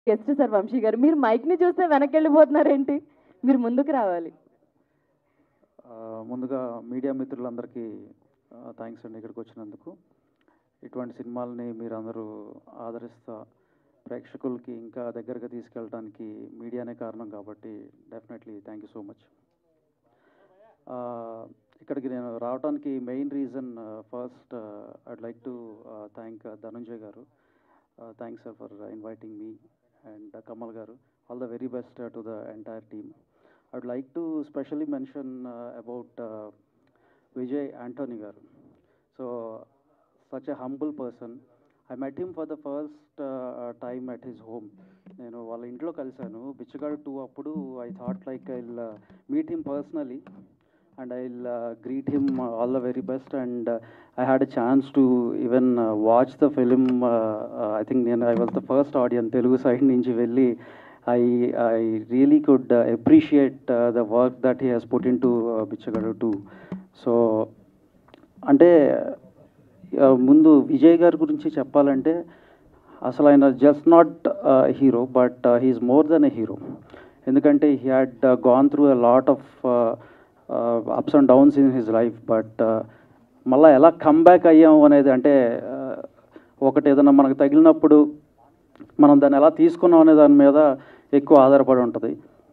Guest sir Vamsi గారు. మీరు మైక్‌ని చూస్తే వెనక్కెళ్ళిపోతున్నారేంటి? మీరు ముందుకు రావాలి. ముందుగా మీడియా మిత్రులందరికీ థ్యాంక్స్ అండి ఇక్కడికి వచ్చినందుకు. ఇటువంటి సినిమాలని మీరందరూ ఆదరిస్తా ప్రేక్షకులకి ఇంకా దగ్గరగా తీసుకెళ్ళడానికి మీడియానే కారణం కాబట్టి definitely thank you so much. ఇక్కడికి నేను రావడానికి main reason first I'd like to thank Dhananjay garu. Thanks sir for inviting me and Kamal garu. All the very best to the entire team. I would like to specially mention about Vijay Antony garu. So, such a humble person. I met him for the first time at his home. నేను వాళ్ళ ఇంట్లో కలిశాను బిచ్చగాడు 2 అప్పుడు. I thought like I'll meet him personally and I'll greet him all the very best, and I had a chance to even watch the film. I think I was the first audience Telugu side నుంచి వెళ్ళి I really could appreciate the work that he has put into Bichagadu 2. So, అంటే ముందు విజయ్ గారి గురించి చెప్పాలంటే అసలు ఆయన just not hero but he's more than a hero. ఎందుకంటే he had gone through a lot of ups and downs in his life. But మళ్ళీ ఎలా కమ్బ్యాక్ అయ్యాము అనేది, అంటే ఒకటి ఏదైనా మనకు తగిలినప్పుడు మనం దాన్ని ఎలా తీసుకున్నాం అనే దాని మీద ఎక్కువ ఆధారపడి ఉంటుంది.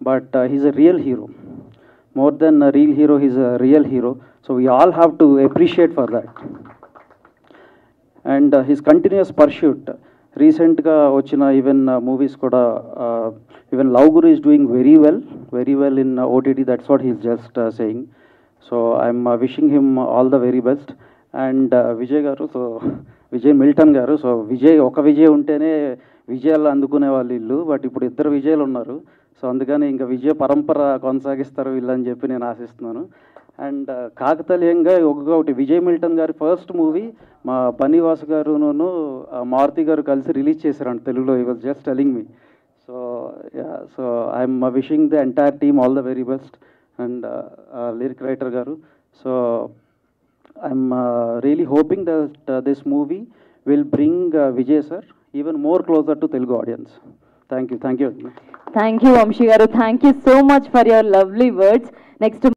But he's a real hero, more than real hero, he's a real hero. So we all have to appreciate for that. And his continuous pursuit, రీసెంట్గా వచ్చిన ఈవెన్ మూవీస్ కూడా, even love Guru is doing very well in OTT. That's what he's just saying. So I'm wishing him all the very best. And Vijay గారు, so Vijay Milton గారు. So ఒక విజయ్ ఉంటేనే విజయాలు అందుకునే వాళ్ళు వీళ్ళు, బట్ ఇప్పుడు 2 విజయాలు ఉన్నారు. సో అందుకని ఇంకా విజయ పరంపర కొనసాగిస్తారు వీళ్ళని చెప్పి నేను ఆశిస్తున్నాను. అండ్ కాకతీయంగా ఒకటి విజయ్ మిల్టన్ గారి ఫస్ట్ మూవీ మా బన్నీవాసు గారును మారుతి గారు కలిసి రిలీజ్ చేశారంట తెలుగులో. He was just telling me. So I'm wishing the entire team all the very best. And lyric writer garu. So I'm really hoping that this movie will bring Vijay sir even more closer to Telugu audience. Thank you. Thank you, Vamshi garu. Thank you so much for your lovely words. Next